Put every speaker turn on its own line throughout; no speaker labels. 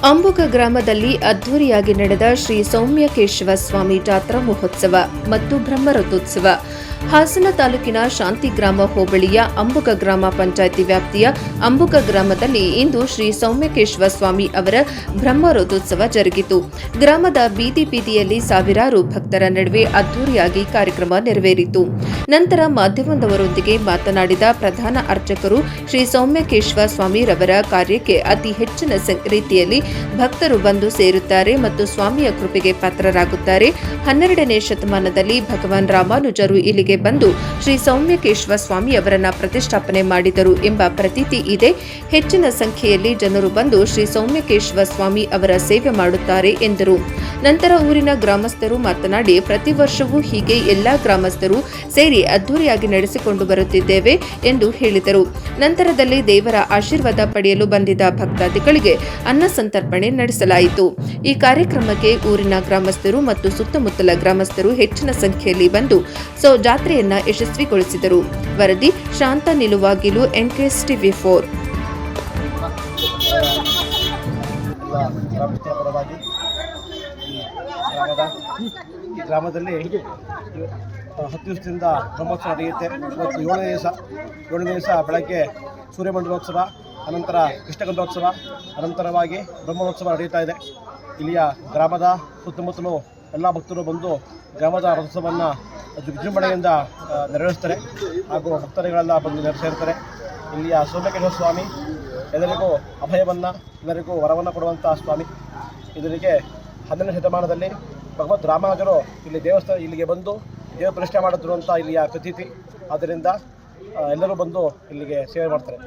ಅಂಬುಗ ಗ್ರಾಮದಲ್ಲಿ ಅದ್ದೂರಿಯಾಗಿ ನಡೆದ ಶ್ರೀ ಸೌಮ್ಯಕೇಶವ ಸ್ವಾಮಿ ಜಾತ್ರಾ ಮಹೋತ್ಸವ ಮತ್ತು ಬ್ರಹ್ಮರಥೋತ್ಸವ. ಹಾಸನ ತಾಲೂಕಿನ ಶಾಂತಿಗ್ರಾಮ ಹೋಬಳಿಯ ಅಂಬುಗ ಗ್ರಾಮ ಪಂಚಾಯಿತಿ ವ್ಯಾಪ್ತಿಯ ಅಂಬುಗ ಗ್ರಾಮದಲ್ಲಿ ಇಂದು ಶ್ರೀ ಸೌಮ್ಯಕೇಶವ ಸ್ವಾಮಿ ಅವರ ಬ್ರಹ್ಮರಥೋತ್ಸವ ಜರುಗಿತು. ಗ್ರಾಮದ ಬೀದಿ ಬೀದಿಯಲ್ಲಿ ಸಾವಿರಾರು ಭಕ್ತರ ನಡುವೆ ಅದ್ದೂರಿಯಾಗಿ ಕಾರ್ಯಕ್ರಮ ನೆರವೇರಿತು. ನಂತರ ಮಾಧ್ಯಮದವರೊಂದಿಗೆ ಮಾತನಾಡಿದ ಪ್ರಧಾನ ಅರ್ಚಕರು, ಶ್ರೀ ಸೌಮ್ಯಕೇಶವ ಸ್ವಾಮಿರವರ ಕಾರ್ಯಕ್ಕೆ ಅತಿ ಹೆಚ್ಚಿನ ರೀತಿಯಲ್ಲಿ ಭಕ್ತರು ಬಂದು ಸೇರುತ್ತಾರೆ ಮತ್ತು ಸ್ವಾಮಿಯ ಕೃಪೆಗೆ ಪಾತ್ರರಾಗುತ್ತಾರೆ. 12ನೇ ಶತಮಾನದಲ್ಲಿ ಭಗವಾನ್ ರಾಮಾನುಜರು ಇಲ್ಲಿಗೆ ಬಂದು ಶ್ರೀ ಸೌಮ್ಯಕೇಶವ ಸ್ವಾಮಿ ಅವರನ್ನ ಪ್ರತಿಷ್ಠಾಪನೆ ಮಾಡಿದರು ಎಂಬ ಪ್ರತೀತಿ ಇದೆ. ಹೆಚ್ಚಿನ ಸಂಖ್ಯೆಯಲ್ಲಿ ಜನರು ಬಂದು ಶ್ರೀ ಸೌಮ್ಯಕೇಶವ ಸ್ವಾಮಿ ಅವರ ಸೇವೆ ಮಾಡುತ್ತಾರೆ ಎಂದರು. ನಂತರ ಊರಿನ ಗ್ರಾಮಸ್ಥರು ಮಾತನಾಡಿ, ಪ್ರತಿ ವರ್ಷವೂ ಹೀಗೆ ಎಲ್ಲಾ ಗ್ರಾಮಸ್ಥರು ಸೇರಿ ಅದ್ದೂರಿಯಾಗಿ ನಡೆಸಿಕೊಂಡು ಬರುತ್ತಿದ್ದೇವೆ ಎಂದು ಹೇಳಿದರು. ನಂತರದಲ್ಲಿ ದೇವರ ಆಶೀರ್ವಾದ ಪಡೆಯಲು ಬಂದಿದ್ದ ಭಕ್ತಾದಿಗಳಿಗೆ ಅನ್ನ ಸಂತರ್ಪಣೆ ನಡೆಸಲಾಯಿತು. ಈ ಕಾರ್ಯಕ್ರಮಕ್ಕೆ ಊರಿನ ಗ್ರಾಮಸ್ಥರು ಮತ್ತು ಸುತ್ತಮುತ್ತಲ ಗ್ರಾಮಸ್ಥರು ಹೆಚ್ಚಿನ ಸಂಖ್ಯೆಯಲ್ಲಿ ಬಂದು ಜಾತ್ರೆಯನ್ನ ಯಶಸ್ವಿಗೊಳಿಸಿದರು. ವರದಿ ಶಾಂತ ನಿಲುವಾಗಿಲು, NKS TV4.
ಈ ಗ್ರಾಮದಲ್ಲಿ 10 ದಿವಸದಿಂದ ಬ್ರಹ್ಮೋತ್ಸವ ನಡೆಯುತ್ತೆ. ಇವತ್ತು 7ನೇ ದಿವಸ ಬೆಳಗ್ಗೆ ಸೂರ್ಯಮಂಡಲೋತ್ಸವ, ಅನಂತರ ಕೃಷ್ಣಗಂಧೋತ್ಸವ, ಅನಂತರವಾಗಿ ಬ್ರಹ್ಮೋತ್ಸವ ನಡೆಯುತ್ತಾ ಇದೆ. ಇಲ್ಲಿಯ ಗ್ರಾಮದ ಸುತ್ತಮುತ್ತಲೂ ಎಲ್ಲ ಭಕ್ತರು ಬಂದು ಗ್ರಾಮದ ರಥೋತ್ಸವವನ್ನು ವಿಜೃಂಭಣೆಯಿಂದ ನೆರವೇರಿಸ್ತಾರೆ ಹಾಗೂ ಭಕ್ತರುಗಳೆಲ್ಲ ಬಂದು ಸೇರ್ತಾರೆ. ಇಲ್ಲಿಯ ಸೌಮ್ಯಕೇಶವ ಸ್ವಾಮಿ ಎಲ್ಲರಿಗೂ ಅಭಯವನ್ನು, ಎಲ್ಲರಿಗೂ ವರವನ್ನು ಕೊಡುವಂಥ ಸ್ವಾಮಿ. ಇದರಿಗೆ 12ನೇ ಶತಮಾನದಲ್ಲಿ ಭಗವದ್ ರಾಮಾನುಜರು ಇಲ್ಲಿಗೆ ಬಂದು ದೇವ ಪ್ರತಿಷ್ಠೆ ಮಾಡಿದ್ರು ಅಂತ ಇಲ್ಲಿಯ ಪ್ರತೀತಿ. ಆದ್ದರಿಂದ ಎಲ್ಲರೂ ಬಂದು ಇಲ್ಲಿಗೆ ಸೇವೆ ಮಾಡ್ತಾರೆ.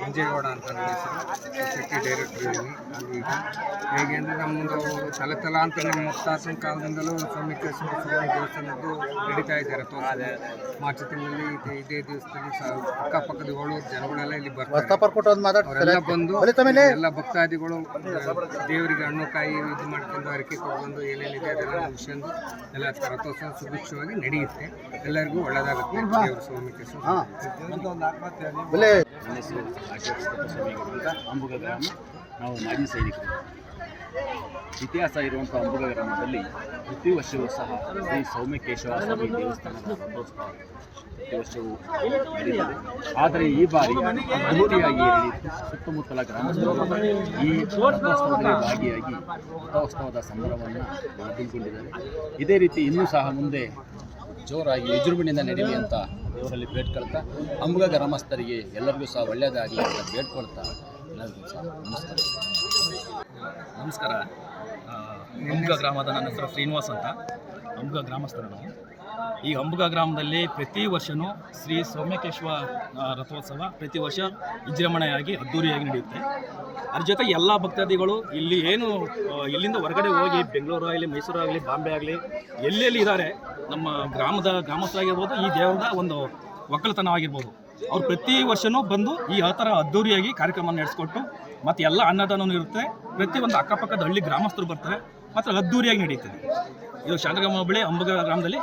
ಮಂಜೇಗೌಡ ಅಂತ ನನ್ನ ಹೆಸರು, ಸೊಸೈಟಿ ಡೈರೆಕ್ಟರ್ ಇದ್ದೀನಿ. ಈಗ ಹೇಗೆ ಅಂದರೆ ನಮ್ಮದು ತಲಾಂತರ ನಮ್ಮ ಮುತ್ತಾಸನ ಕಾಲದಿಂದಲೂ ಸೌಮ್ಯಕೇಶ್ವರ ಸ್ವಾಮಿ ದೇವಸ್ಥಾನದ್ದು ನಡೀತಾ ಇದ್ದಾರೆ. ಮಾರ್ಚ್ ತಿಂಗಳಲ್ಲಿ ಇದೇ ದಿವಸದಲ್ಲಿ ಅಕ್ಕಪಕ್ಕದ ಜನಗಳೆಲ್ಲ ಇಲ್ಲಿ ಬರ್ತಾರೆ. ಅವರೆಲ್ಲ ಬಂದು ಎಲ್ಲ ಭಕ್ತಾದಿಗಳು ದೇವರಿಗೆ ಹಣ್ಣು ಕಾಯಿ ಇದು ಮಾಡ್ಕೊಂಡು ಅರಿಕೆ ಕೊಡ್ಕೊಂಡು ಏನೇನಿದೆ ಅದೆಲ್ಲ ಮುಗಿಸ್ಕೊಂಡು ಎಲ್ಲ ರಥೋತ್ಸವ ಸುಭಿಕ್ಷವಾಗಿ ನಡೆಯುತ್ತೆ. ಎಲ್ಲರಿಗೂ ಒಳ್ಳೆಯದಾಗುತ್ತೆ. ದೇವರು ಸೌಮ್ಯಕೇಶ್ವರ
ಅಂಬುಗ ಗ್ರಾಮ, ನಾವು ಮಾಜಿ ಸೈನಿಕರು. ಇತಿಹಾಸ ಇರುವಂಥ ಅಂಬುಗ ಗ್ರಾಮದಲ್ಲಿ ಪ್ರತಿ ವರ್ಷವೂ ಸಹ ಶ್ರೀ ಸೌಮ್ಯಕೇಶವ ಸ್ವಾಮಿ ದೇವಸ್ಥಾನದ ರಥೋತ್ಸವ ಪ್ರತಿ ವರ್ಷವೂ ನಡೆಯುತ್ತದೆ. ಆದರೆ ಈ ಬಾರಿ ಅದ್ದೂರಿಯಾಗಿ ನಡೆಯಿತು. ಸುತ್ತಮುತ್ತಲ ಗ್ರಾಮಸ್ಥರು ಈ ರಥೋತ್ಸವದಲ್ಲಿ ಭಾಗಿಯಾಗಿ ರಥೋತ್ಸವದ ಸಂಭ್ರಮವನ್ನು ಹಮ್ಮಿಕೊಂಡಿದ್ದಾರೆ. ಇದೇ ರೀತಿ ಇನ್ನೂ ಸಹ ಮುಂದೆ ಜೋರಾಗಿ ವಿಜೃಂಭಣೆಯಿಂದ ನಡೆಯಲಿ ಅಂತ ದೇವರಲ್ಲಿ ಬೇಡ್ಕೊಳ್ತಾ, ಅಂಬುಗ ಗ್ರಾಮಸ್ಥರಿಗೆ ಎಲ್ಲರಿಗೂ ಸಹ ಒಳ್ಳೆಯದಾಗಲಿ ಅಂತ ಬೇಡ್ಕೊಳ್ತಾ ಎಲ್ಲರಿಗೂ ಸಹ
ನಮಸ್ಕಾರ. ಅಂಬುಗ ಗ್ರಾಮದ ನನ್ನ ಹೆಸರು ಶ್ರೀನಿವಾಸ್ ಅಂತ. ಅಂಬುಗ ಗ್ರಾಮಸ್ಥರು ನಾವು. ಈ ಅಂಬುಗ ಗ್ರಾಮದಲ್ಲಿ ಪ್ರತಿ ವರ್ಷವೂ ಶ್ರೀ ಸೌಮ್ಯಕೇಶವ ರಥೋತ್ಸವ ಪ್ರತಿ ವರ್ಷ ವಿಜೃಂಭಣೆಯಾಗಿ ಅದ್ದೂರಿಯಾಗಿ ನಡೆಯುತ್ತೆ. ಅದ್ರ ಜೊತೆ ಎಲ್ಲ ಭಕ್ತಾದಿಗಳು ಇಲ್ಲಿ ಇಲ್ಲಿಂದ ಹೊರಗಡೆ ಹೋಗಿ ಬೆಂಗಳೂರು ಆಗಲಿ, ಮೈಸೂರು ಆಗಲಿ, ಬಾಂಬೆ ಆಗಲಿ ಎಲ್ಲೆಲ್ಲಿ ಇದ್ದಾರೆ ನಮ್ಮ ಗ್ರಾಮಸ್ಥರಾಗಿರ್ಬೋದು, ಈ ದೇವರದ ಒಂದು ಒಕ್ಕಲತನವಾಗಿರ್ಬೋದು, ಅವ್ರು ಪ್ರತಿ ವರ್ಷವೂ ಬಂದು ಈ ಥರ ಅದ್ದೂರಿಯಾಗಿ ಕಾರ್ಯಕ್ರಮ ನಡೆಸ್ಕೊಟ್ಟು ಮತ್ತು ಎಲ್ಲ ಅನ್ನದಾನವೂ ಇರುತ್ತೆ. ಪ್ರತಿಯೊಂದು ಅಕ್ಕಪಕ್ಕದ ಹಳ್ಳಿ ಗ್ರಾಮಸ್ಥರು ಬರ್ತಾರೆ ಮತ್ತು ಅದ್ದೂರಿಯಾಗಿ ನಡೀತದೆ. ಇದು ಶಾಂತಗ್ರಾಮ ಹೋಬಳಿ ಅಂಬುಗ ಗ್ರಾಮದಲ್ಲಿ